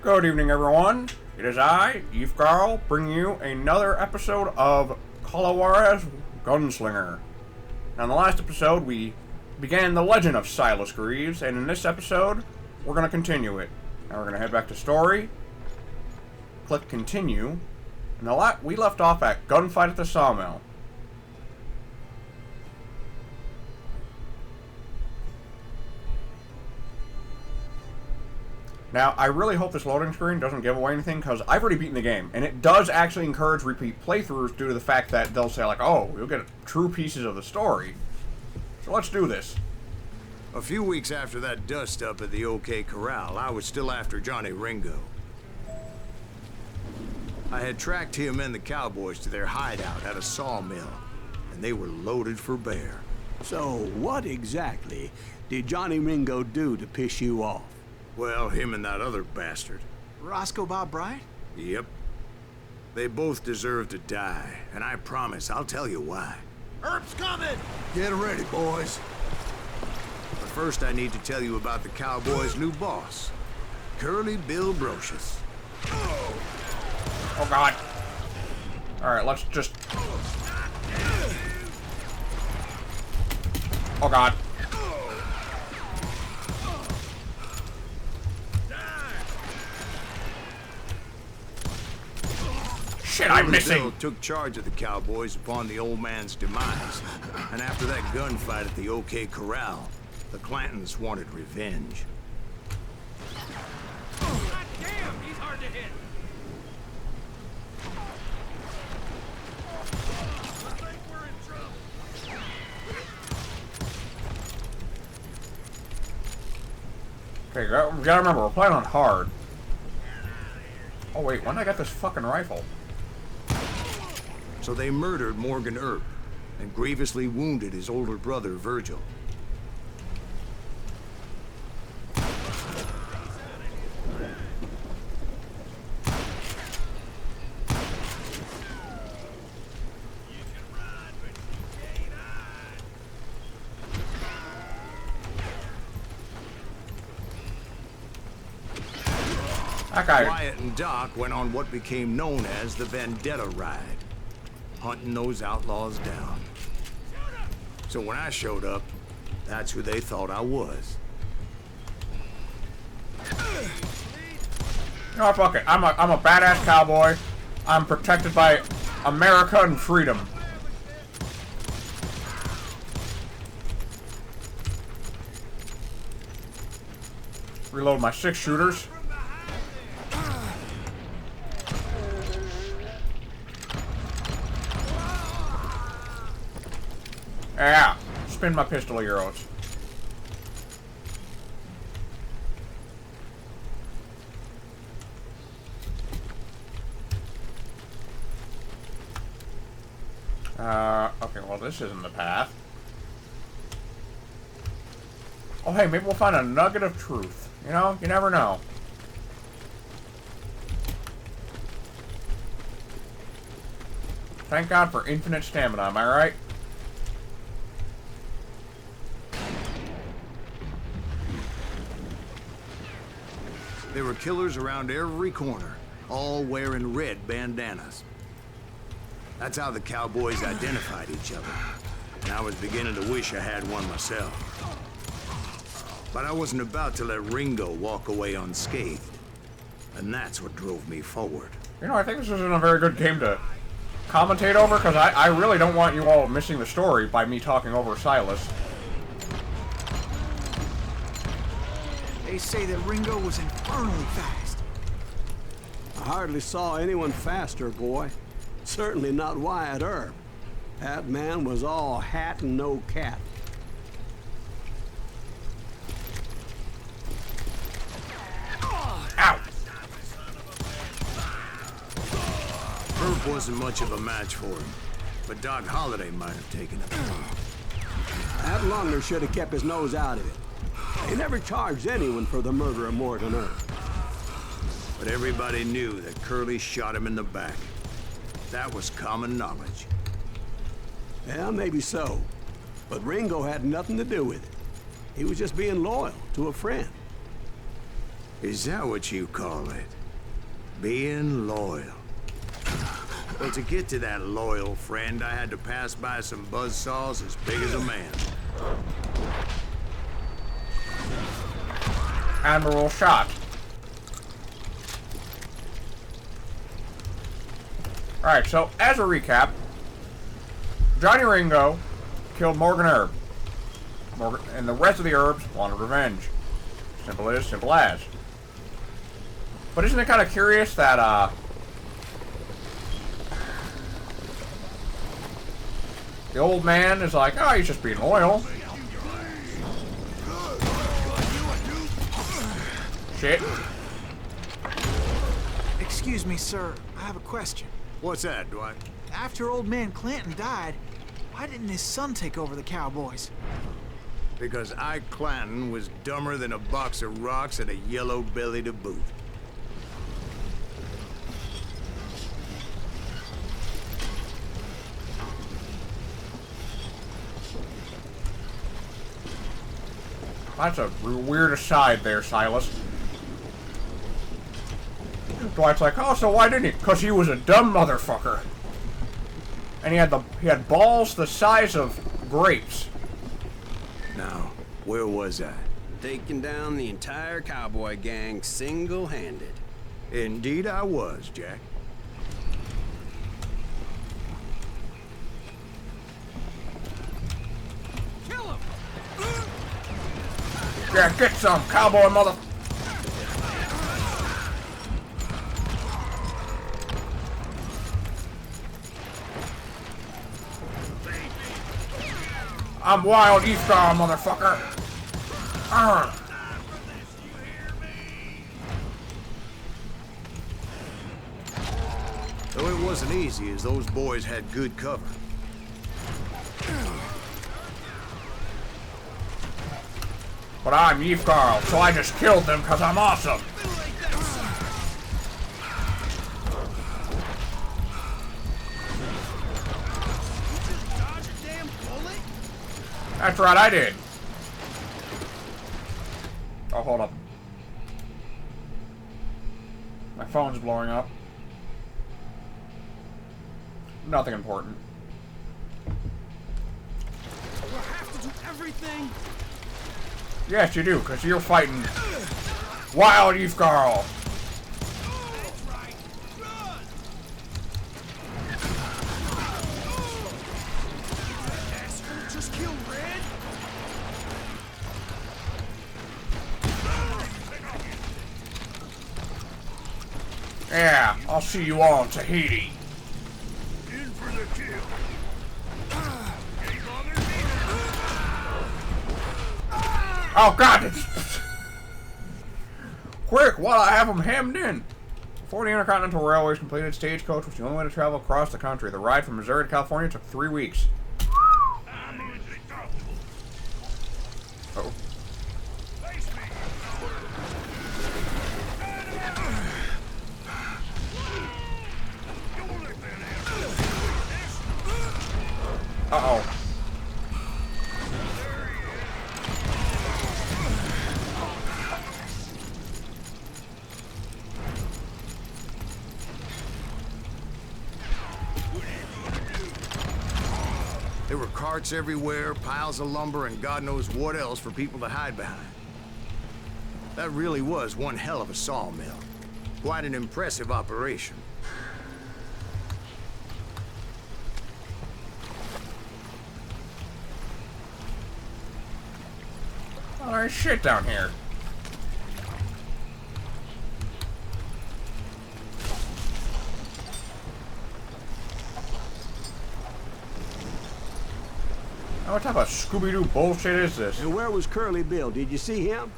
Good evening, everyone. It is I, Yyfgarl, bringing you another episode of Juarez, Gunslinger. Now, in the last episode, we began the legend of Silas Greaves, and in this episode, we're going to continue it. Now, we're going to head back to story, click continue, and we left off at gunfight at the sawmill. Now, I really hope this loading screen doesn't give away anything, because I've already beaten the game, and it does actually encourage repeat playthroughs due to the fact that they'll say, like, oh, you'll get true pieces of the story. So let's do this. A few weeks after that dust-up at the OK Corral, I was still after Johnny Ringo. I had tracked him and the cowboys to their hideout at a sawmill, and they were loaded for bear. So, what exactly did Johnny Ringo do to piss you off? Well, him and that other bastard. Roscoe Bob Bryant? Yep. They both deserve to die, and I promise I'll tell you why. Herb's coming! Get ready, boys. But first I need to tell you about the cowboys' new boss, Curly Bill Brocious. Oh, God. Alright, let's just... Oh, God. Shit, I'm missing! Bill took charge of the cowboys upon the old man's demise. And after that gunfight at the OK Corral, the Clantons wanted revenge. God damn, he's hard to hit! I think we're in trouble. Okay, we gotta remember, we're playing on hard. Oh wait, when did I get this fucking rifle? So they murdered Morgan Earp and grievously wounded his older brother, Virgil. That guy... Wyatt and Doc went on what became known as the Vendetta Ride, hunting those outlaws down. So when I showed up, that's who they thought I was. No, fuck it. I'm a badass cowboy. I'm protected by America and freedom. Reload my 6 shooters. Yeah, spin my pistol arrows. Okay, well this isn't the path. Oh hey, maybe we'll find a nugget of truth. You know, you never know. Thank God for infinite stamina, am I right? There were killers around every corner, all wearing red bandanas. That's how the cowboys identified each other. And I was beginning to wish I had one myself. But I wasn't about to let Ringo walk away unscathed. And that's what drove me forward. You know, I think this isn't a very good game to commentate over, because I really don't want you all missing the story by me talking over Silas. They say that Ringo was infernally fast. I hardly saw anyone faster, boy. Certainly not Wyatt Earp. That man was all hat and no cat. Ow! Earp wasn't much of a match for him, but Doc Holliday might have taken him. That Lumber should have kept his nose out of it. They never charged anyone for the murder of Morgan Earp. But everybody knew that Curly shot him in the back. That was common knowledge. Yeah, maybe so. But Ringo had nothing to do with it. He was just being loyal to a friend. Is that what you call it? Being loyal. Well, to get to that loyal friend, I had to pass by some buzzsaws as big as a man. Admiral shot. Alright, so as a recap, Johnny Ringo killed Morgan Herb. Morgan, and the rest of the Herbs wanted revenge. Simple as, simple as. But isn't it kind of curious that, the old man is like, oh, he's just being loyal. Shit. Excuse me, sir. I have a question. What's that, Dwight? After old man Clanton died, why didn't his son take over the Cowboys? Because Ike Clanton was dumber than a box of rocks and a yellow belly to boot. That's a weird aside there, Silas. Dwight's like, oh, so why didn't he? Because he was a dumb motherfucker. And he had balls the size of grapes. Now, where was I? Taking down the entire cowboy gang single-handed. Indeed I was, Jack. Kill him! Yeah, get some, cowboy mother... I'm wild Yyfgarl, motherfucker. Arr. Though it wasn't easy, as those boys had good cover. But I'm Yyfgarl, so I just killed them because I'm awesome. That's right, I did. Oh, hold up. My phone's blowing up. Nothing important. We'll have to do everything. Yes, you do, because you're fighting wild Yyfgarl. That's right. Run! Asshole just killed Red. Yeah, I'll see you all in Tahiti. In for the kill. Ain't bothered me. Oh God! It's... Quick, while I have them hemmed in. Before the Intercontinental Railway's completed, Stagecoach was the only way to travel across the country. The ride from Missouri to California took 3 weeks. Uh-oh. Face me. Uh-oh. There were carts everywhere, piles of lumber, and God knows what else for people to hide behind. That really was one hell of a sawmill. Quite an impressive operation. Oh, there's shit down here. Now, what type of Scooby-Doo bullshit is this? And where was Curly Bill? Did you see him?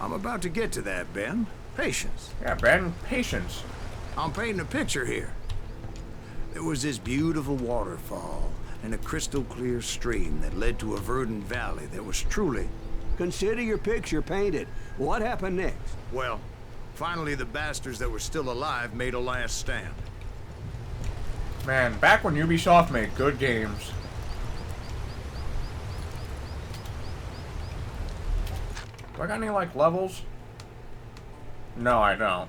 I'm about to get to that, Ben. Patience. Yeah, Ben, patience. I'm painting a picture here. There was this beautiful waterfall and a crystal clear stream that led to a verdant valley that was truly... Consider your picture painted. What happened next? Well, finally the bastards that were still alive made a last stand. Man, back when Ubisoft made good games. Do I got any, like, levels? No, I don't.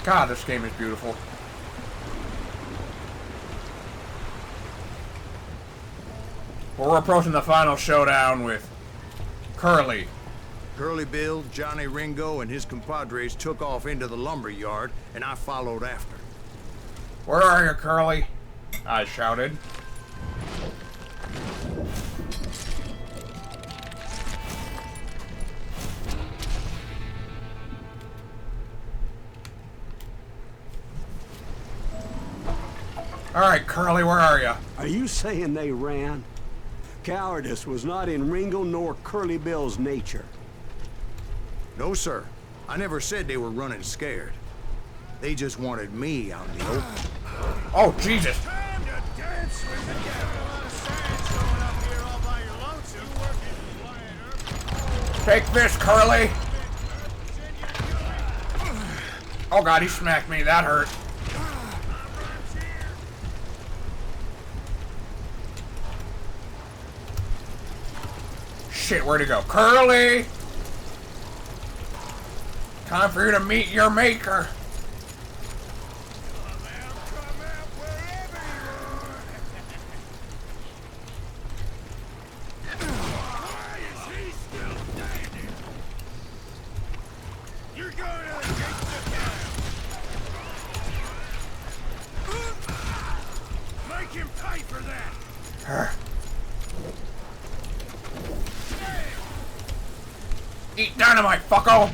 God, this game is beautiful. We're approaching the final showdown with Curly. Curly Bill, Johnny Ringo, and his compadres took off into the lumber yard, and I followed after. Where are you, Curly? I shouted. Alright, Curly, where are you? Are you saying they ran? Cowardice was not in Ringo nor Curly Bill's nature. No, sir. I never said they were running scared. They just wanted me out in the open. Oh, Jesus! Time to dance with the devil. A lot of science going up here all by your lonesome. Working quiet, Take this, Curly! Oh god, he smacked me. That hurt. Shit, where'd he go? Curly! Time for you to meet your maker. Eat dynamite, fucko!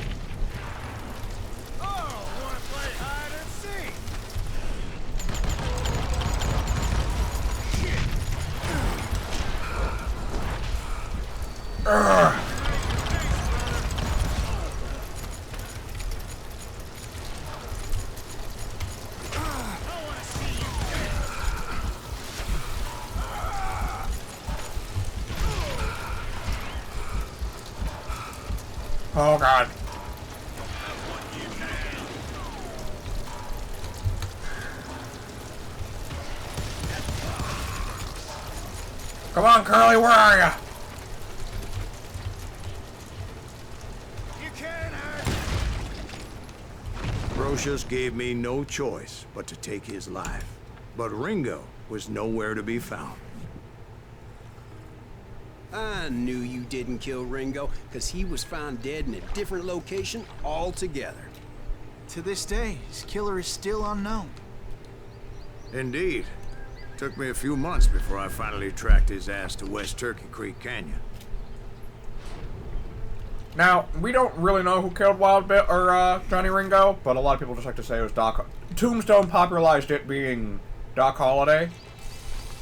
Oh, wanna play hide and seek? Urgh. Oh god. Come on, Curly, where are ya? You can't hide. Brocious gave me no choice but to take his life. But Ringo was nowhere to be found. I knew you didn't kill Ringo, because he was found dead in a different location altogether. To this day, his killer is still unknown. Indeed. Took me a few months before I finally tracked his ass to West Turkey Creek Canyon. Now, we don't really know who killed Wild Bill or Johnny Ringo, but a lot of people just like to say it was Doc. Tombstone popularized it being Doc Holliday.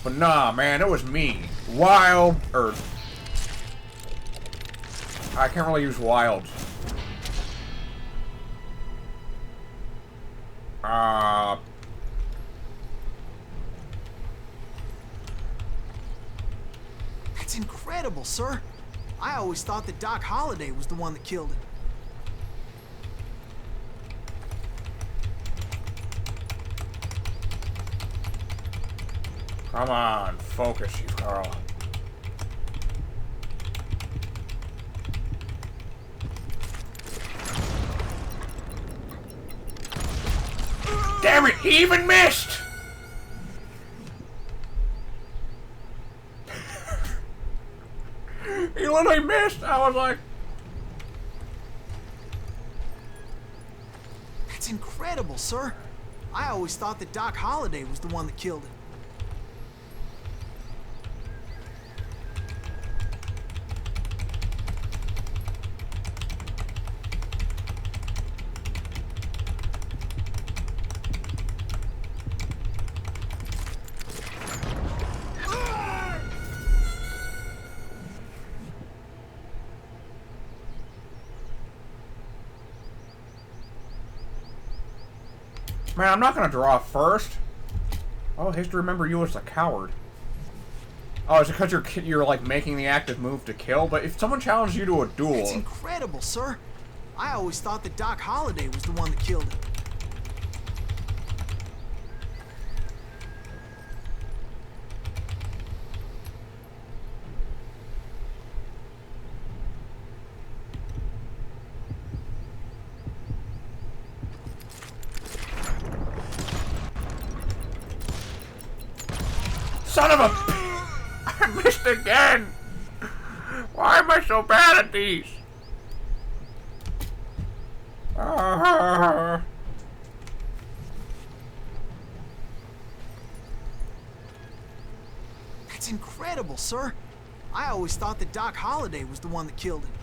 But nah, man, it was me. Wild, or I can't really use wild. That's incredible, sir. I always thought that Doc Holliday was the one that killed him. Come on, focus, Yyfgarl. Damn it, he even missed! He literally missed! I was like... That's incredible, sir. I always thought that Doc Holliday was the one that killed him. Man, I'm not gonna draw first. Oh, I used to remember you as a coward. Oh, is it because you're like making the active move to kill? But if someone challenged you to a duel... That's incredible, sir. I always thought that Doc Holliday was the one that killed him. Son of a... I missed again! Why am I so bad at these? That's incredible, sir. I always thought that Doc Holliday was the one that killed him.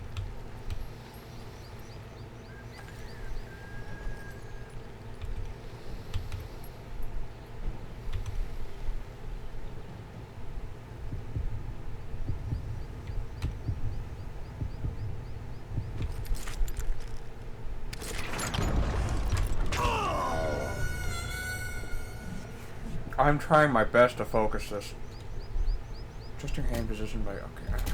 I'm trying my best to focus this. Just your hand position by... Okay.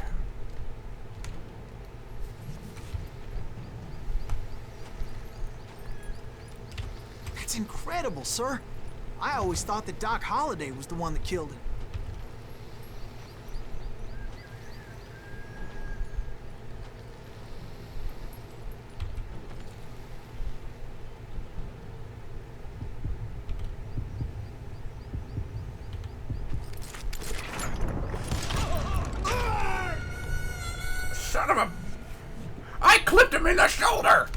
That's incredible, sir. I always thought that Doc Holliday was the one that killed him. Son of a... I clipped him in the shoulder!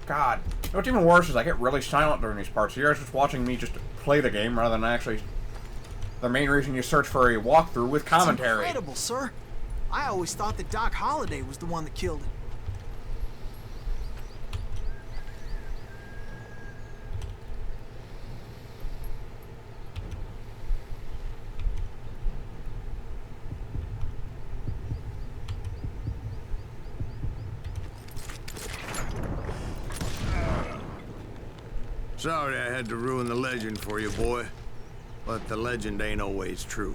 God. You know what's even worse is I get really silent during these parts. You're just watching me just play the game rather than actually... The main reason you search for a walkthrough with commentary. That's incredible, sir. I always thought that Doc Holliday was the one that killed him. Sorry I had to ruin the legend for you, boy. But the legend ain't always true.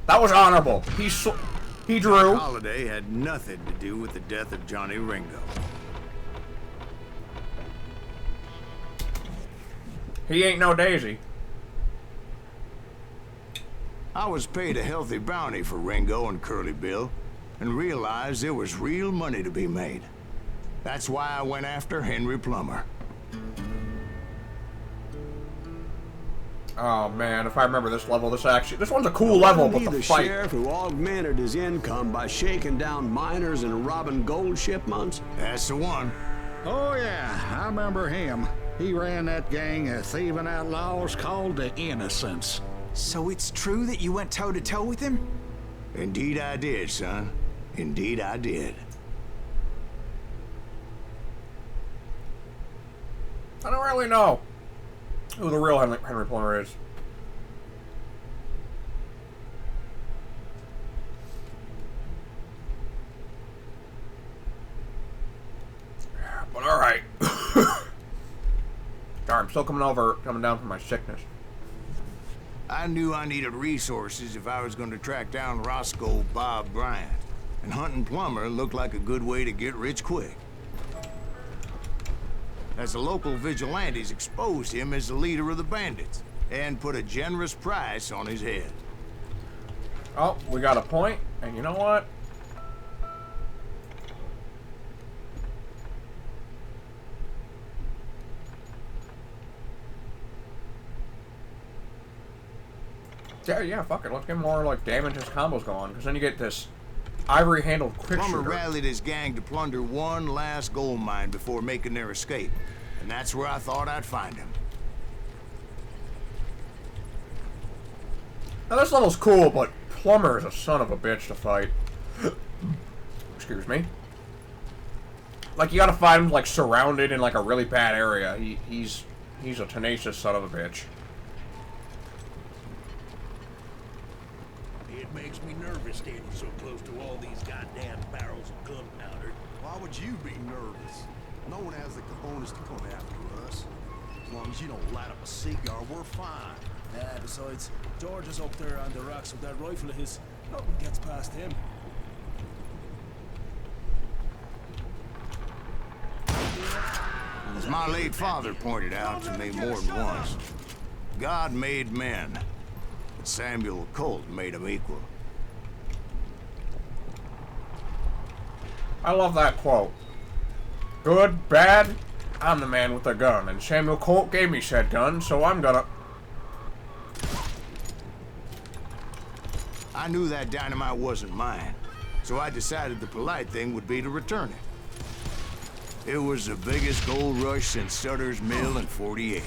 That was honorable. He drew. Holiday had nothing to do with the death of Johnny Ringo. He ain't no daisy. I was paid a healthy bounty for Ringo and Curly Bill, and realized there was real money to be made. That's why I went after Henry Plummer. Oh man, if I remember this level, this one's a cool level, but the fight. Sheriff who augmented his income by shaking down miners and robbing gold shipments? That's the one. Oh, yeah, I remember him. He ran that gang of thieving outlaws called the Innocents. So it's true that you went toe-to-toe with him? Indeed I did, son. Indeed I did. I don't really know who the real Henry Plummer is. But alright. Darn, I'm still coming down from my sickness. I knew I needed resources if I was going to track down Roscoe Bob Bryant. And hunting Plummer looked like a good way to get rich quick. As the local vigilantes exposed him as the leader of the bandits, and put a generous price on his head. Oh, we got a point, and you know what? Yeah, fuck it. Let's get more, like, damage as combos going, because then you get this ivory-handled quick Plummer shooter. rallied his gang to plunder one last gold mine before making their escape. And that's where I thought I'd find him. Now, this level's cool, but Plummer is a son of a bitch to fight. Excuse me. Like, you gotta find him, like, surrounded in, like, a really bad area. He's a tenacious son of a bitch. It makes me nervous standing so close to all these goddamn barrels of gunpowder. Why would you be nervous? No one has the cojones to come after us. As long as you don't light up a cigar, we're fine. Yeah, besides, George is up there on the rocks with that rifle of his. Nothing gets past him. As my late father pointed out to me more than once, God made men, but Samuel Colt made them equal. I love that quote. Good, bad, I'm the man with the gun, and Samuel Colt gave me said gun, so I'm gonna... I knew that dynamite wasn't mine, so I decided the polite thing would be to return it. It was the biggest gold rush since Sutter's Mill in '48.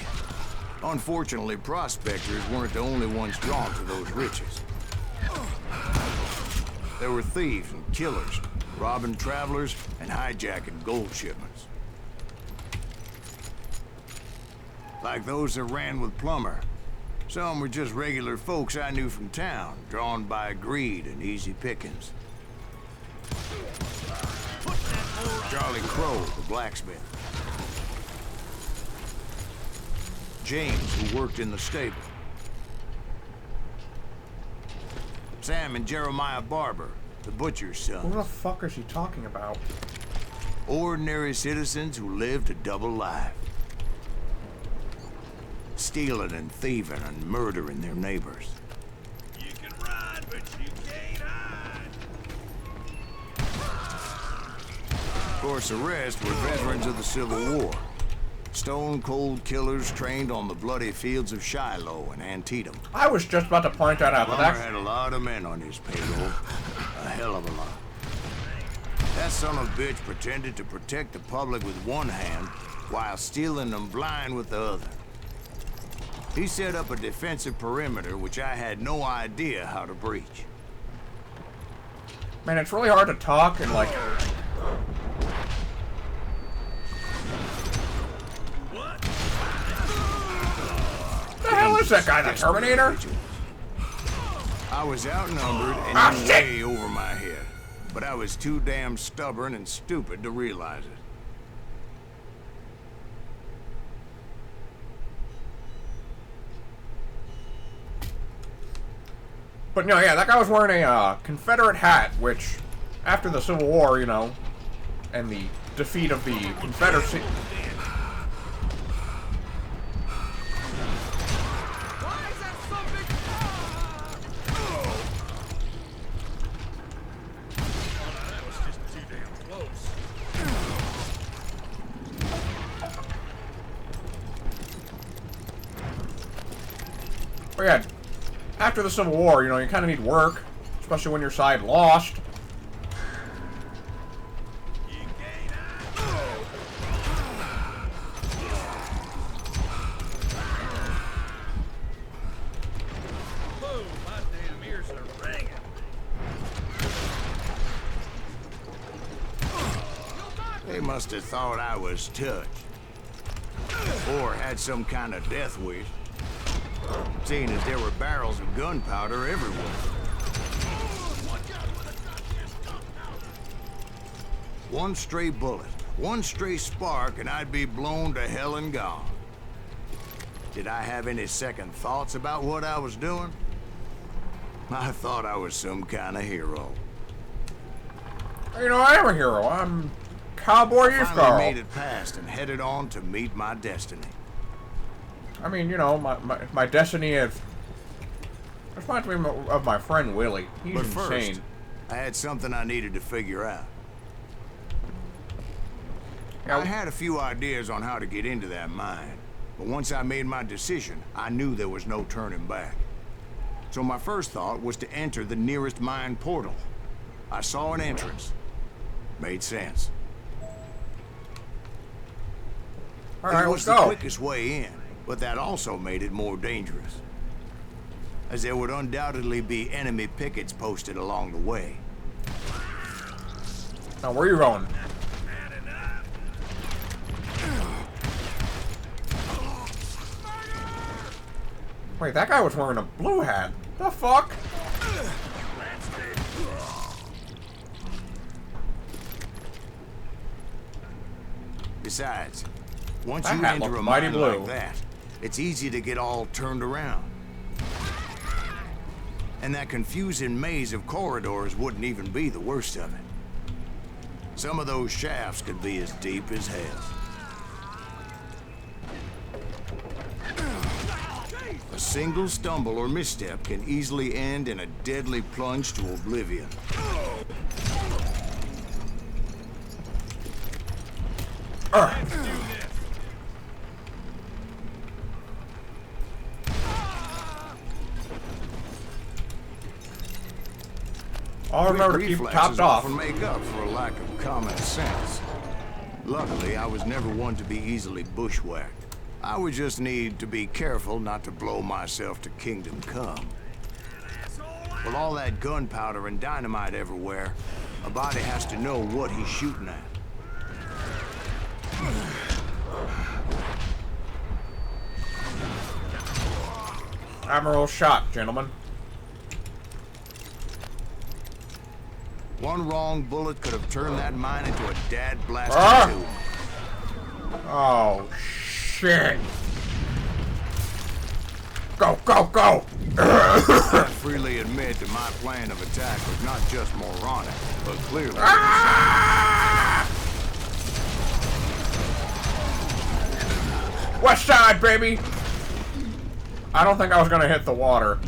Unfortunately, prospectors weren't the only ones drawn to those riches. There were thieves and killers, robbing travelers and hijacking gold shipments. Like those that ran with Plummer. Some were just regular folks I knew from town, drawn by greed and easy pickings. Charlie Crow, the blacksmith. James, who worked in the stable. Sam and Jeremiah Barber, the butcher's sons. Who the fuck is he talking about? Ordinary citizens who lived a double life. Stealing and thieving and murdering their neighbors. You can run, but you can't hide. Of course, the rest were veterans of the Civil War. Stone-cold killers trained on the bloody fields of Shiloh and Antietam. I was just about to point that out, but Plummer that's... had a lot of men on his payroll. A hell of a lot. That son of a bitch pretended to protect the public with one hand while stealing them blind with the other. He set up a defensive perimeter which I had no idea how to breach. Man, it's really hard to talk and like... What the hell is that guy, the Terminator? I was outnumbered and in way over my head, but I was too damn stubborn and stupid to realize it. But no, yeah, that guy was wearing a Confederate hat, which, after the Civil War, you know, and the defeat of the Confederacy... But yeah, after the Civil War, you know, you kind of need work, especially when your side lost. They must have thought I was touched. Or had some kind of death wish. Seeing as there were barrels of gunpowder everywhere. One stray bullet, one stray spark, and I'd be blown to hell and gone. Did I have any second thoughts about what I was doing? I thought I was some kind of hero. You know, I am a hero. I'm Cowboy I finally Yyfgarl. made it past and headed on to meet my destiny. I mean, you know, my destiny is... Reminds me of my friend Willie. He's But insane. first, I had something I needed to figure out. Yeah, I had a few ideas on how to get into that mine, but once I made my decision, I knew there was no turning back. So my first thought was to enter the nearest mine portal. I saw an entrance. Made sense. all right, It let's was the go. quickest way in, but that also made it more dangerous, as there would undoubtedly be enemy pickets posted along the way. Now, where are you going? Wait, that guy was wearing a blue hat. The fuck? Besides, once That you hat enter looked a mighty mine blue. like that, it's easy to get all turned around. And that confusing maze of corridors wouldn't even be the worst of it. Some of those shafts could be as deep as hell. A single stumble or misstep can easily end in a deadly plunge to oblivion. I'll remember to keep topped off. Often make up for a lack of common sense. Luckily, I was never one to be easily bushwhacked. I would just need to be careful not to blow myself to kingdom come. With all that gunpowder and dynamite everywhere, a body has to know what he's shooting at. Admiral shot, gentlemen. One wrong bullet could have turned that mine into a dad-blasted tomb. Oh, shit. Go, go, go! I freely admit that my plan of attack was not just moronic, but clearly... West side, baby! I don't think I was gonna hit the water.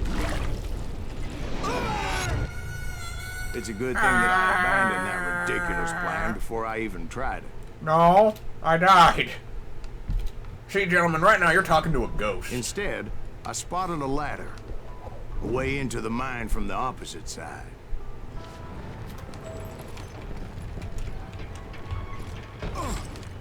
It's a good thing that I abandoned that ridiculous plan before I even tried it. No, I died. See, gentlemen, right now you're talking to a ghost. Instead, I spotted a ladder, a way into the mine from the opposite side.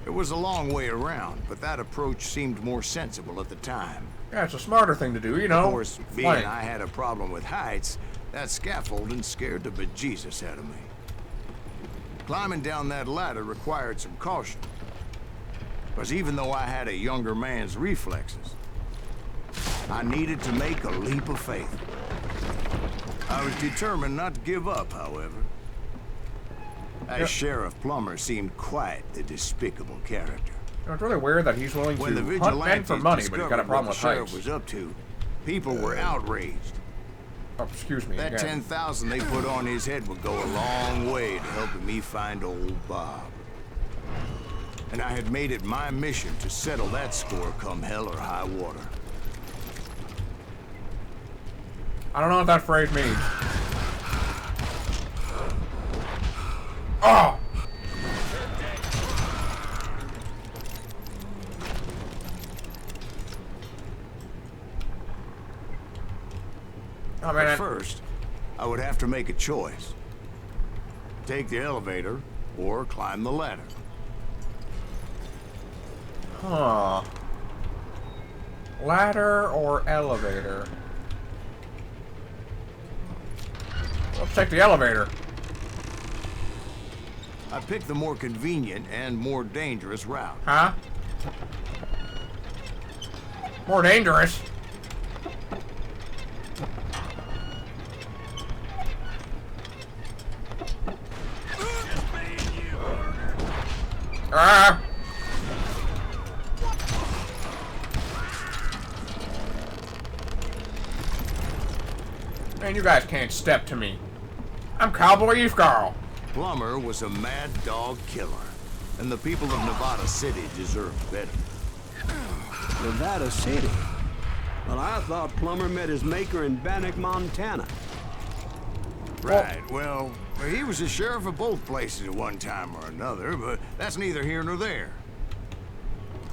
It was a long way around, but that approach seemed more sensible at the time. Yeah, it's a smarter thing to do, you know. Of course, being I had a problem with heights, that scaffolding scared the bejesus out of me. Climbing down that ladder required some caution. Because even though I had a younger man's reflexes, I needed to make a leap of faith. I was determined not to give up, however. As Sheriff Plummer seemed quite the despicable character. You know, it's really weird that he's willing to When the hunt men vigilantes for money, but he's got a discovered problem what with the sheriff heights. was up to, people were outraged. Oh, excuse me. That again. 10,000 they put on his head would go a long way to helping me find old Bob. And I had made it my mission to settle that score come hell or high water. I don't know what that phrase means. Oh! Oh, man. But first, I would have to make a choice. Take the elevator or climb the ladder. Huh. Ladder or elevator? Let's take the elevator. I picked the more convenient and more dangerous route. Huh? More dangerous? Ah! Man, you guys can't step to me. I'm Cowboy Yyfgarl. Plummer was a mad dog killer, and the people of Nevada City deserved better. Nevada City? Well, I thought Plummer met his maker in Bannock, Montana. Right, well, he was the sheriff of both places at one time or another, but that's neither here nor there.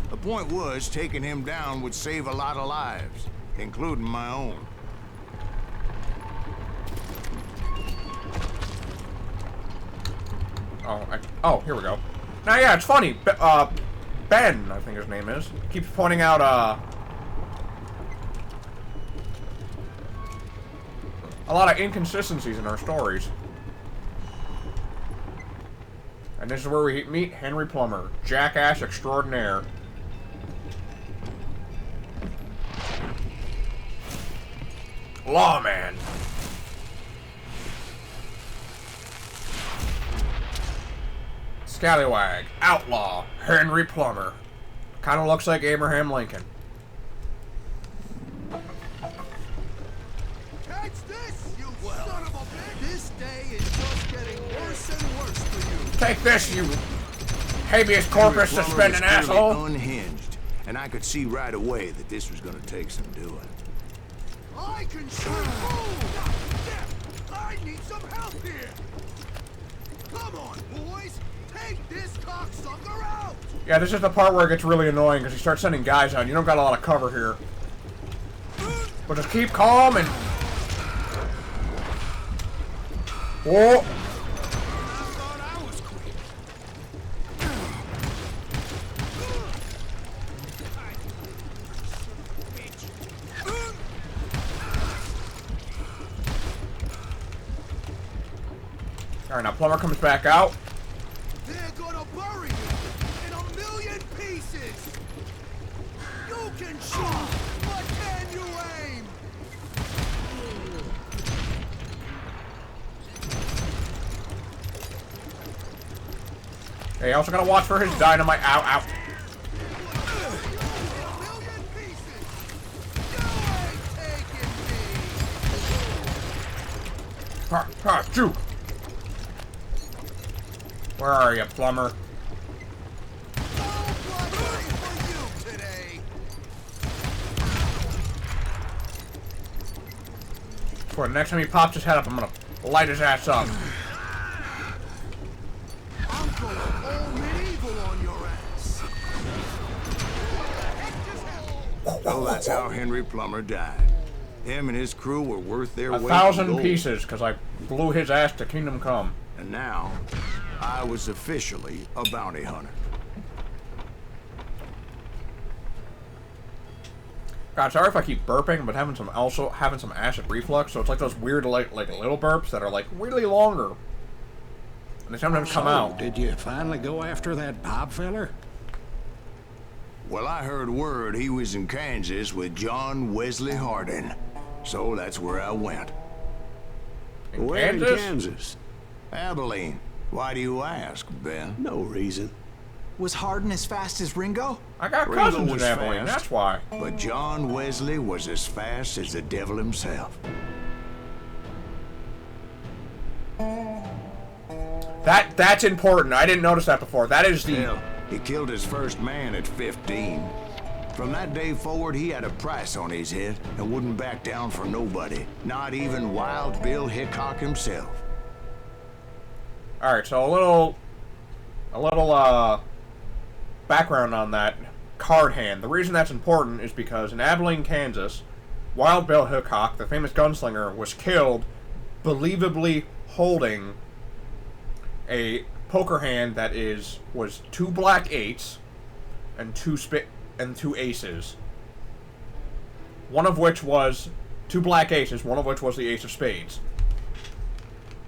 The point was, taking him down would save a lot of lives, including my own. Oh, here we go. Now, yeah, it's funny. Ben, I think his name is, keeps pointing out, a lot of inconsistencies in our stories. And this is where we meet Henry Plummer, jackass extraordinaire. Lawman. Scallywag, outlaw, Henry Plummer. Kind of looks like Abraham Lincoln. Catch this, you son of a bitch! This day is just getting worse and worse for you. Take this, you habeas corpus Plummer suspending was clearly asshole. unhinged, and I could see right away that this was going to take some doing. I can shoot food! I need some help here! Come on, boys! Take this cocksucker out! Yeah, this is the part where it gets really annoying because he starts sending guys out. You don't got a lot of cover here. But just keep calm and... Oh! Alright, now Plummer comes back out. They're gonna bury you in a million pieces. You can shoot, but can you aim? Hey, you also gotta watch for his dynamite. Ow, ow. Ha, ha, juke. Where are you, Plummer? For the next time he pops his head up, I'm gonna light his ass up. I'm going all medieval on your ass. Oh, that's how Henry Plummer died. Him and his crew were worth their weight in 1,000 gold. pieces, because I blew his ass to Kingdom Come. And now, I was officially a bounty hunter. God, sorry if I keep burping, but having some acid reflux, so it's like those weird like little burps that are like really longer. And they sometimes come out. Did you finally go after that Bob feller? Well, I heard word he was in Kansas with John Wesley Hardin. So that's where I went. Where in Kansas? Kansas? Abilene. Why do you ask, Ben? No reason. Was Hardin as fast as Ringo? I got Ringo cousins in was Abilene, fast. that's why. But John Wesley was as fast as the devil himself. That's important. I didn't notice that before. That is the... Hell, he killed his first man at 15. From that day forward, he had a price on his head and wouldn't back down for nobody. Not even Wild Bill Hickok himself. Alright, so a little background on that card hand. The reason that's important is because in Abilene, Kansas, Wild Bill Hickok, the famous gunslinger, was killed believably holding a poker hand that was 2 black 8s and 2 aces. One of which was 2 black aces, one of which was the ace of spades.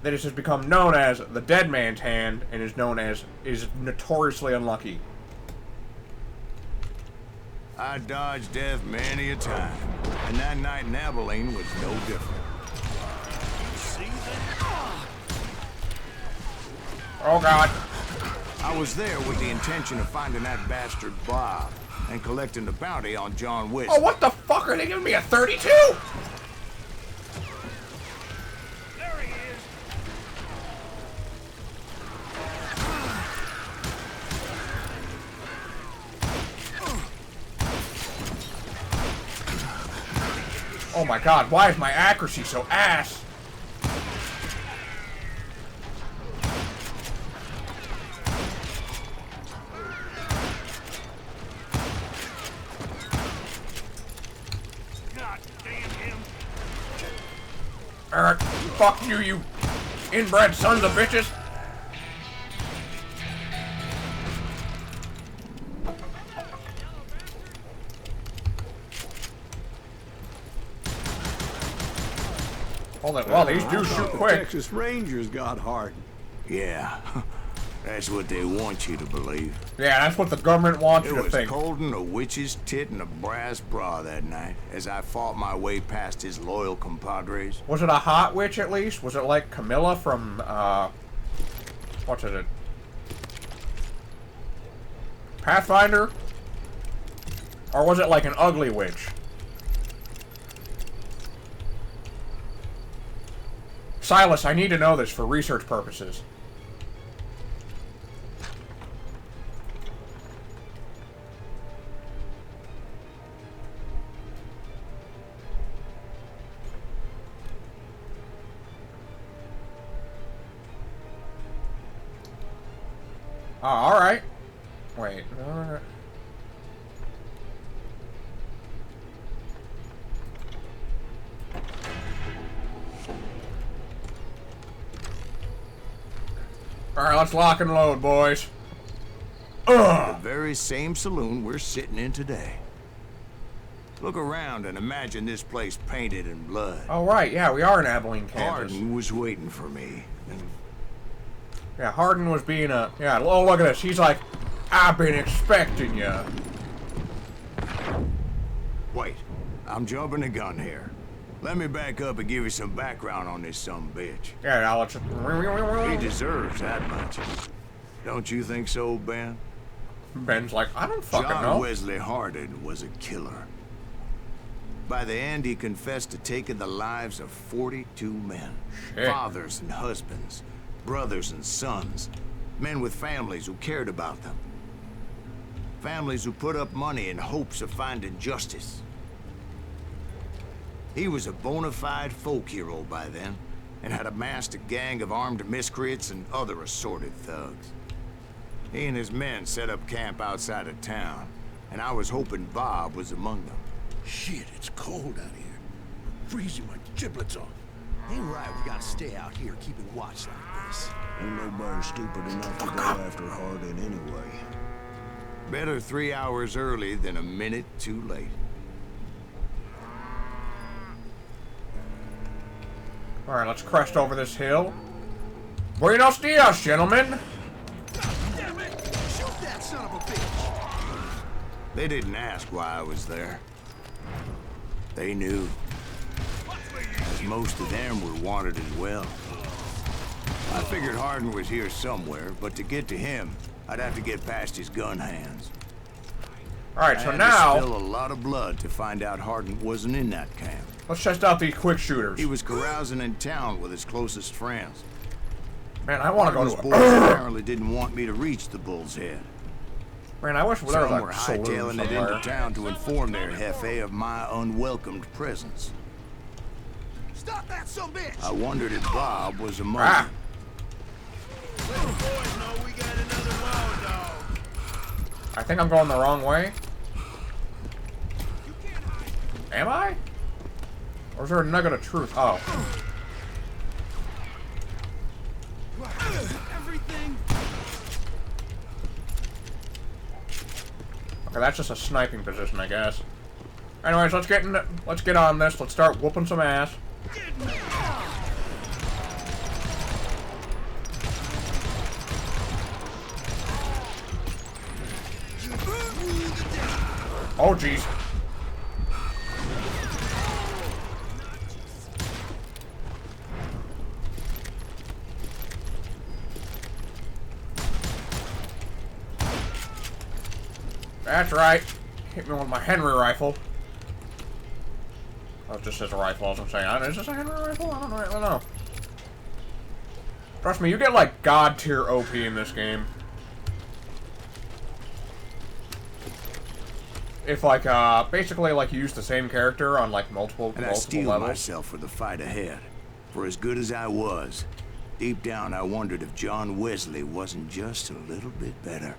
That has become known as the dead man's hand and is notoriously unlucky. I dodged death many a time, and that night in Abilene was no different. Oh God. I was there with the intention of finding that bastard Bob and collecting the bounty on John Wesley. Oh, what the fuck are they giving me, a 32? There he is. Oh my God, why is my accuracy so ass? God damn him. Fuck you, you inbred sons of bitches. Hold it. Well, these do I shoot thought the quick. Texas Rangers got Hardin. Yeah, that's what they want you to believe. Yeah, that's what the government wants It you to was think. holding a witch's tit and a brass bra that night as I fought my way past his loyal compadres. Was it a hot witch at least? Was it like Camilla from, what is it? Pathfinder? Or was it like an ugly witch? Silas, I need to know this for research purposes. Oh, alright. Wait. Alright, let's lock and load, boys. The very same saloon we're sitting in today. Look around and imagine this place painted in blood. Oh, right, yeah, we are in Abilene, Kansas. Hardin was waiting for me. And yeah, Hardin was being a... Yeah, oh, look at this. He's like, I've been expecting you. wait, I'm jumping the gun here. Let me back up and give you some background on this sumbitch. Yeah, I'll let He you... deserves that much. Don't you think so, Ben? Ben's like, I don't fucking John know. Wesley Hardin was a killer. By the end, he confessed to taking the lives of 42 men. Shit. Fathers and husbands, brothers and sons. Men with families who cared about them. Families who put up money in hopes of finding justice. He was a bona fide folk hero by then, and had amassed a gang of armed miscreants and other assorted thugs. He and his men set up camp outside of town, and I was hoping Bob was among them. Shit, it's cold out here. Freezing my giblets off. Ain't right, we gotta stay out here keeping watch like this. Ain't nobody stupid enough to go after Hardin anyway. Better 3 hours early than a minute too late. Alright, let's crest over this hill. Buenos dias, gentlemen. Damn it! Shoot that son of a bitch! They didn't ask why I was there. They knew. As most of them were wanted as well. I figured Hardin was here somewhere, but to get to him, I'd have to get past his gun hands. Alright, I so had now... to spill a lot of blood to find out Hardin wasn't in that camp. let's test out these quick shooters. He was carousing in town with his closest friends. Man, I want to go Hardin's to boys a... apparently didn't want me to reach the Bull's Head. Man, I wish there was Some were a saloon hightailing it somewhere. into town to inform their jefe of my unwelcomed presence. Stop that son of a bitch! I wondered if Bob was among Ah. them. Let the boys know we got another law dog. I think I'm going the wrong way. Am I? Or is there a nugget of truth? Oh. Everything. Okay, that's just a sniping position, I guess. Anyways, let's get on this. Let's start whooping some ass. Oh, jeez. That's right. Hit me with my Henry rifle. Oh, it just says a rifle, as I'm saying. Is this a Henry rifle? I don't really know. Trust me, you get like god tier OP in this game. If like basically like you use the same character on like multiple And I steeled levels. myself for the fight ahead. For as good as I was, deep down I wondered if John Wesley wasn't just a little bit better.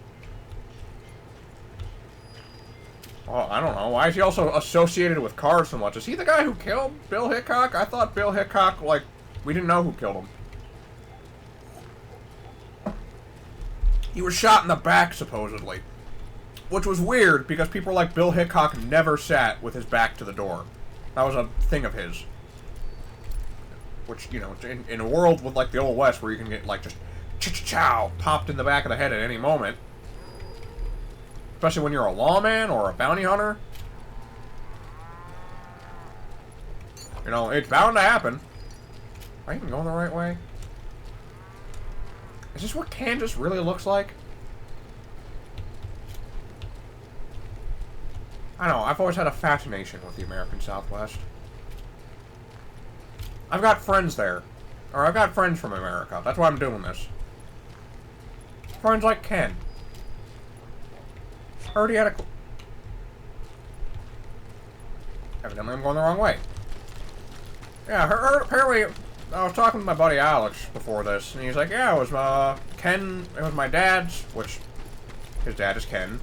Well, I don't know. Why is he also associated with cars so much? Is he the guy who killed Bill Hickok? I thought Bill Hickok, like, we didn't know who killed him. He was shot in the back, supposedly. Which was weird, because people were like, Bill Hickok never sat with his back to the door. That was a thing of his. Which, you know, in a world with, like, the Old West, where you can get, like, just chow popped in the back of the head at any moment. Especially when you're a lawman or a bounty hunter. You know, it's bound to happen. Am I even going the right way? Is this what Kansas really looks like? I don't know, I've always had a fascination with the American Southwest. I've got friends there. Or I've got friends from America. That's why I'm doing this. Friends like Ken. Already had a... Evidently I'm going the wrong way. Yeah, apparently... I was talking to my buddy Alex before this, and he's like, yeah, it was, Ken... It was my dad's, which... His dad is Ken.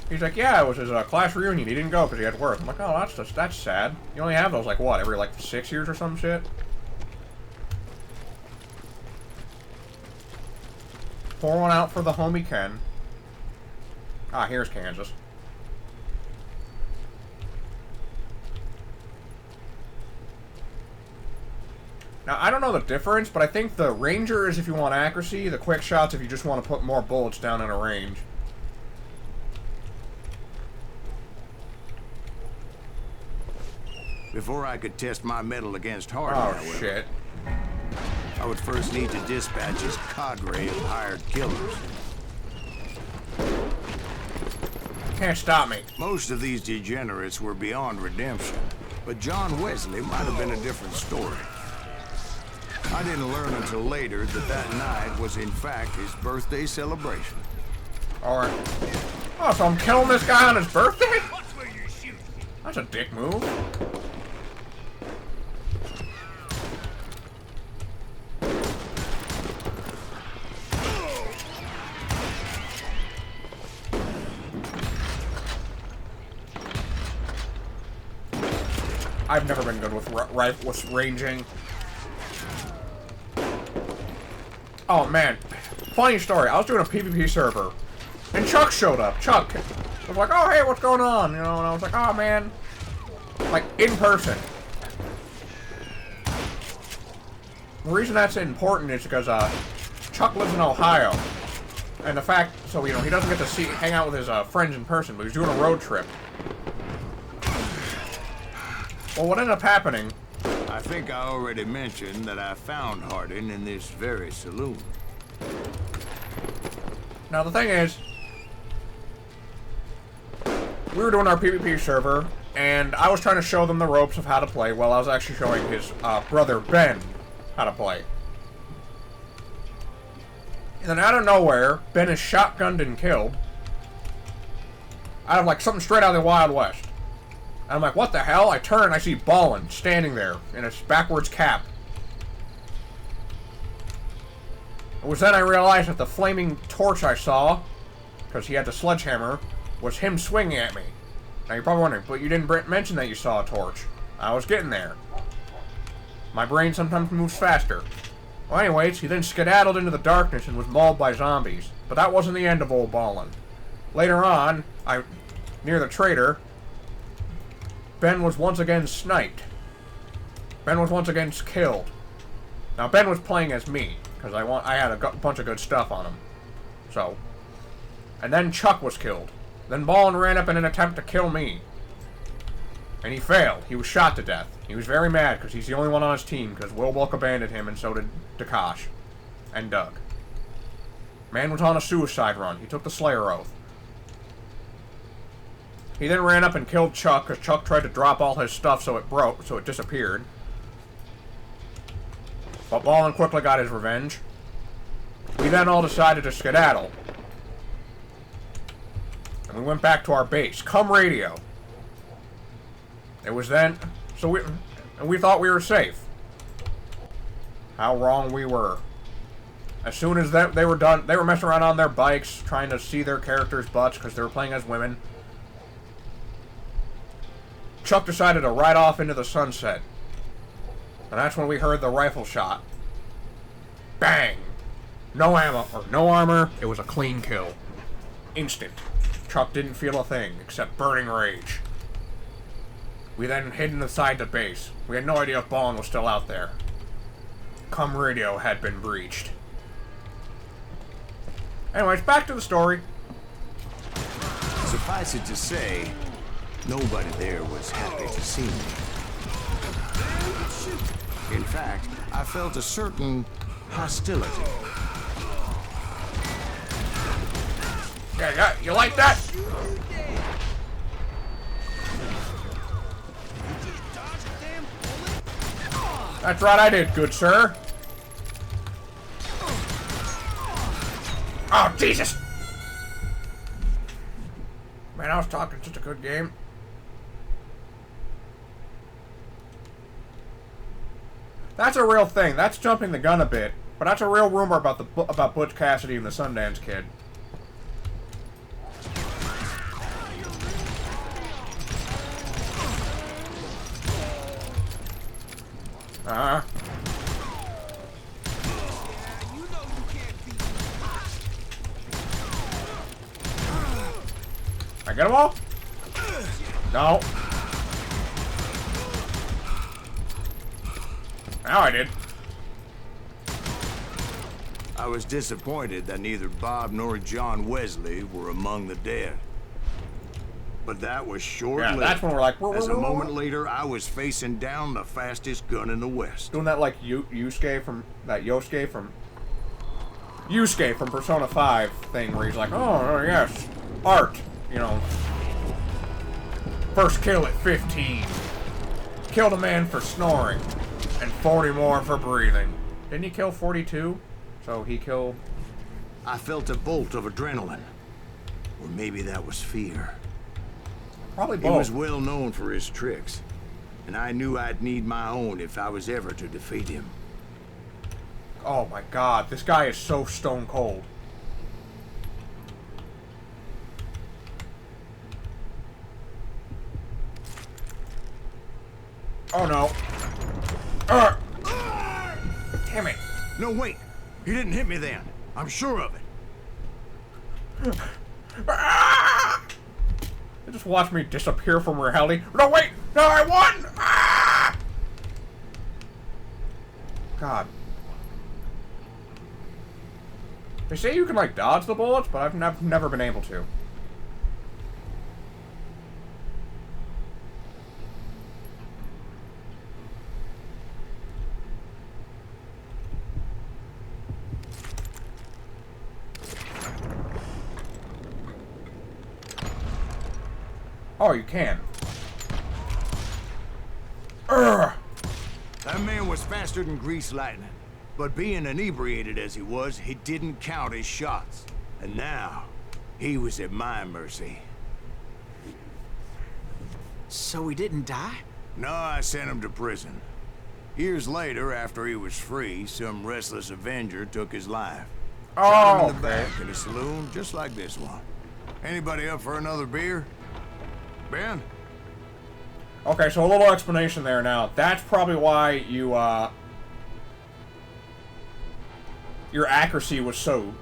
He's like, yeah, it was his class reunion. He didn't go because he had work. I'm like, oh, that's sad. You only have those, like, what, every, like, 6 years or some shit? Pour one out for the homie Ken. Ah, here's Kansas. Now, I don't know the difference, but I think the Ranger is if you want accuracy, the quick shots if you just want to put more bullets down in a range. Before I could test my mettle against Hardin, Oh, however, shit. I would first need to dispatch his cadre of hired killers. Can't stop me. Most of these degenerates were beyond redemption, but John Wesley might have been a different story. I didn't learn until later that that night was in fact his birthday celebration. Alright. Oh, so I'm killing this guy on his birthday? That's a dick move. I've never been good with ranging. Oh man, funny story. I was doing a PvP server, and Chuck showed up. Chuck was like, "Oh hey, what's going on?" You know, and I was like, "Oh man," like in person. The reason that's important is because Chuck lives in Ohio, and the fact so you know he doesn't get to hang out with his friends in person, but he's doing a road trip. Well, what ended up happening... I think I already mentioned that I found Hardin in this very saloon. Now, the thing is... we were doing our PvP server, and I was trying to show them the ropes of how to play while I was actually showing his brother, Ben, how to play. And then out of nowhere, Ben is shotgunned and killed. Out of, like, something straight out of the Wild West. And I'm like, what the hell? I turn and I see Ballin standing there in a backwards cap. It was then I realized that the flaming torch I saw, because he had the sledgehammer, was him swinging at me. Now you're probably wondering, but you didn't mention that you saw a torch. I was getting there. My brain sometimes moves faster. Well, anyways, he then skedaddled into the darkness and was mauled by zombies. But that wasn't the end of old Ballin. Later on, near the trader, Ben was once again sniped. Ben was once again killed. Now Ben was playing as me because I had a bunch of good stuff on him. So, and then Chuck was killed. Then Ballin ran up in an attempt to kill me, and he failed. He was shot to death. He was very mad because he's the only one on his team because Will Bulk abandoned him, and so did Dakash and Doug. Man was on a suicide run. He took the Slayer Oath. He then ran up and killed Chuck, because Chuck tried to drop all his stuff so it broke, so it disappeared. But Ballin quickly got his revenge. We then all decided to skedaddle. And we went back to our base. Come radio. It was then... so we thought we were safe. How wrong we were. As soon as they were done, they were messing around on their bikes, trying to see their characters' butts, because they were playing as women. Chuck decided to ride off into the sunset. And that's when we heard the rifle shot. Bang! No ammo, or no armor. It was a clean kill. Instant. Chuck didn't feel a thing, except burning rage. We then hid inside the base. We had no idea if Ballin was still out there. Cum radio had been breached. Anyways, back to the story. Suffice it to say, nobody there was happy to see me. In fact, I felt a certain hostility. Yeah, you like that? That's right, I did, good sir. Oh, Jesus! Man, I was talking such a good game. That's a real thing. That's jumping the gun a bit, but that's a real rumor about Butch Cassidy and the Sundance Kid. I get them all? No. Now I did. I was disappointed that neither Bob nor John Wesley were among the dead. But that was short-lived. Yeah, that's when we're like... As a moment later, I was facing down the fastest gun in the West. Doing that like Yusuke from... That Yosuke from... Yusuke from Persona 5 thing where he's like, oh, yes, art, you know. First kill at 15. Killed a man for snoring. And 40 more for breathing. Didn't he kill 42? So he killed... I felt a bolt of adrenaline. Or maybe that was fear. Probably He both. was well known for his tricks. And I knew I'd need my own if I was ever to defeat him. Oh my god, this guy is so stone cold. Oh no. Damn it. No, wait! He didn't hit me then. I'm sure of it. They just watched me disappear from reality. No, wait! No, I won! Ah! God. They say you can, like, dodge the bullets, but I've never been able to. Oh, you can. Urgh! That man was faster than grease lightning. But being inebriated as he was, he didn't count his shots. And now, he was at my mercy. So he didn't die? No, I sent him to prison. Years later, after he was free, some restless Avenger took his life. Shot him in the back in a saloon just like this one. Anybody up for another beer? Ben? Okay, so a little explanation there now. That's probably why you, your accuracy was so,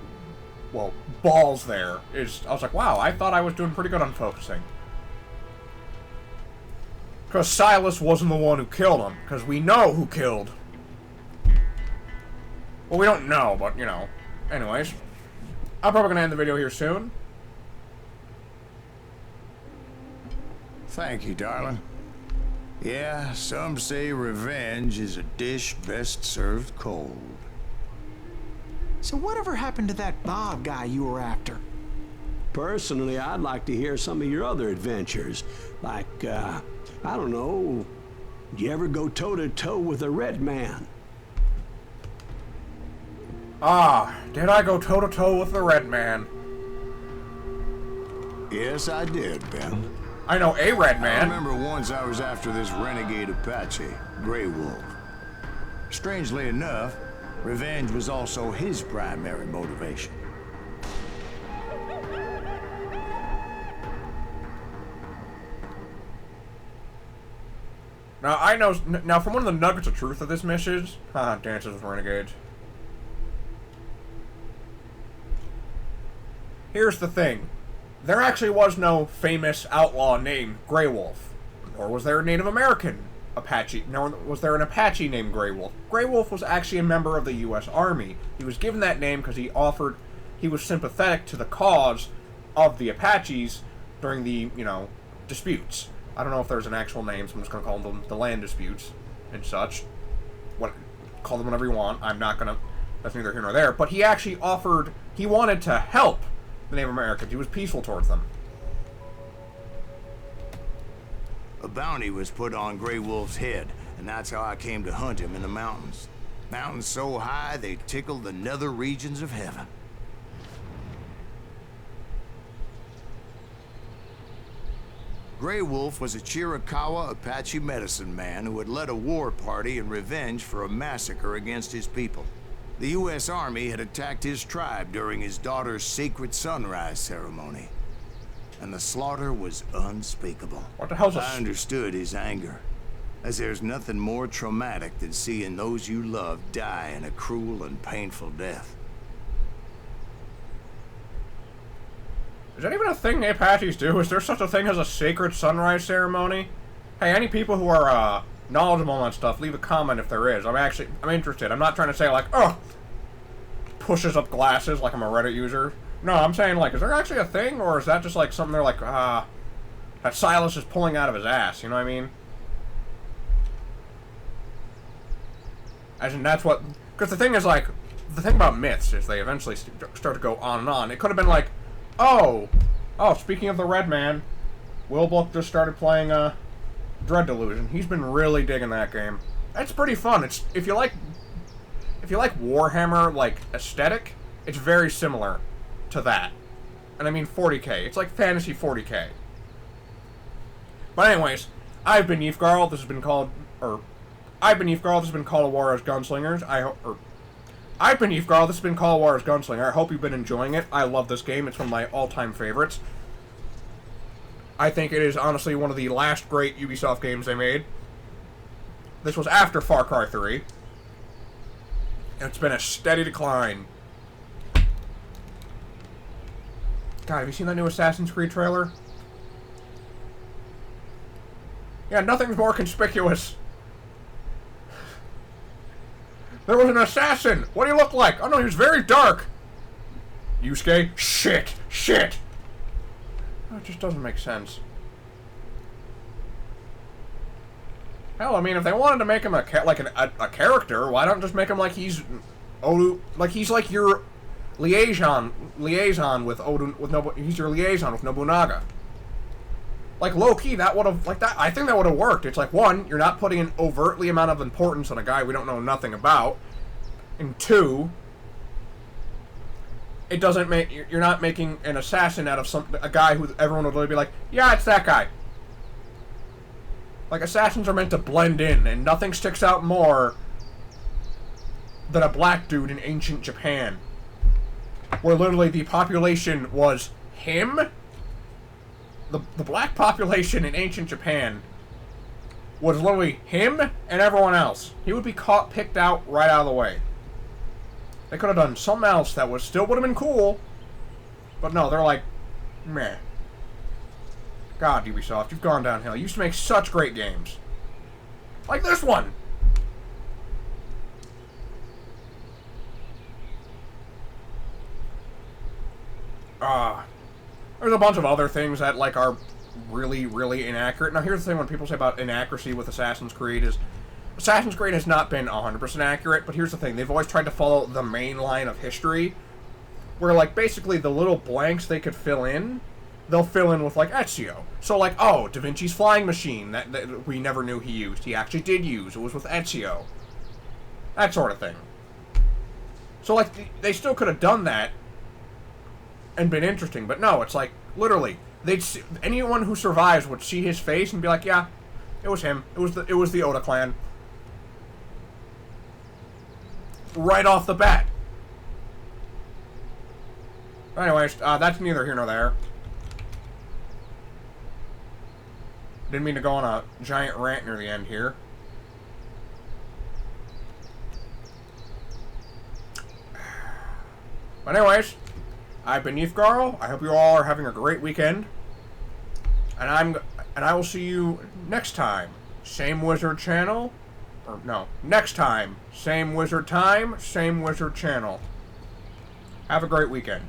well, balls there. I was like, wow, I thought I was doing pretty good on focusing. Because Silas wasn't the one who killed him, because we know who killed. Well, we don't know, but, you know. Anyways, I'm probably going to end the video here soon. Thank you, darling. Yeah, some say revenge is a dish best served cold. So whatever happened to that Bob guy you were after? Personally, I'd like to hear some of your other adventures. Like, I don't know, did you ever go toe-to-toe with a red man? Ah, did I go toe-to-toe with the red man? Yes, I did, Ben. I know a red I man. remember once I was after this renegade Apache, Grey Wolf. Strangely enough, revenge was also his primary motivation. Now, I know... Now, from one of the nuggets of truth of this mission... Dances with Renegades. Here's the thing. There actually was no famous outlaw named Grey Wolf. Nor was there a Native American Apache. Nor was there an Apache named Grey Wolf. Grey Wolf was actually a member of the U.S. Army. He was given that name because he was sympathetic to the cause of the Apaches during the, you know, disputes. I don't know if there's an actual name, so I'm just going to call them the land disputes and such. Call them whatever you want. I'm not going to... That's neither here nor there. But he actually offered... He wanted to help the Native Americans. He was peaceful towards them. A bounty was put on Grey Wolf's head, and that's how I came to hunt him in the mountains. Mountains so high they tickled the nether regions of heaven. Grey Wolf was a Chiricahua Apache medicine man who had led a war party in revenge for a massacre against his people. The U.S. Army had attacked his tribe during his daughter's sacred sunrise ceremony, and the slaughter was unspeakable. What the hell's I understood his anger, as there's nothing more traumatic than seeing those you love die in a cruel and painful death. Is that even a thing the Apaches do? Is there such a thing as a sacred sunrise ceremony? Hey, any people who are knowledgeable on that stuff, leave a comment if there is. I'm interested. I'm not trying to say like, oh, pushes up glasses like I'm a Reddit user. No, I'm saying like, is there actually a thing, or is that just like something they're like, that Silas is pulling out of his ass? You know what I mean? As in, that's what. Because the thing is like, the thing about myths is they eventually start to go on and on. It could have been like, oh, speaking of the Red Man, Will Book just started playing Dread Delusion. He's been really digging that game. It's pretty fun. It's if you like Warhammer like aesthetic, it's very similar to that. And I mean 40k. It's like fantasy 40k. But anyways, I've been Yyfgarl. This has been called I've been Yyfgarl. This has been Call of Juarez Gunslingers. I've been Yyfgarl. This has been Call of Juarez Gunslinger. I hope you've been enjoying it. I love this game. It's one of my all-time favorites. I think it is honestly one of the last great Ubisoft games they made. This was after Far Cry 3. And it's been a steady decline. God, have you seen that new Assassin's Creed trailer? Yeah, nothing's more conspicuous. There was an assassin! What do you look like? Oh no, he was very dark! Yusuke? Shit! Shit! Oh, it just doesn't make sense. Hell, I mean, if they wanted to make him a character, why don't just make him like he's Odu, like he's like your liaison with Odu, he's your liaison with Nobunaga. Like low key, that would have I think that would have worked. It's like, one, you're not putting an overtly amount of importance on a guy we don't know nothing about, and two, it doesn't make you're not making an assassin out of a guy who everyone would really be like, yeah, it's that guy. Like, assassins are meant to blend in, and nothing sticks out more than a black dude in ancient Japan, where literally the population was him. The black population in ancient Japan was literally him and everyone else. He would be picked out right out of the way. They could have done something else that still would have been cool, but no, they're like, meh. God, Ubisoft, you've gone downhill. You used to make such great games. Like this one! There's a bunch of other things that, like, are really, really inaccurate. Now, here's the thing when people say about inaccuracy with Assassin's Creed is Assassin's Creed has not been 100% accurate, but here's the thing. They've always tried to follow the main line of history, where, like, basically the little blanks they could fill in, they'll fill in with, like, Ezio. So, like, oh, Da Vinci's flying machine that we never knew he used. He actually did use. It was with Ezio. That sort of thing. So, like, they still could have done that and been interesting, but no, it's like, literally, anyone who survives would see his face and be like, yeah, it was him. It was the Oda clan. Right off the bat. Anyways, that's neither here nor there. Didn't mean to go on a giant rant near the end here. But anyways, I've been Yyfgarl. I hope you all are having a great weekend. And I will see you next time. Same Wizard channel. Or no, next time. Same Wizard time, same Wizard channel. Have a great weekend.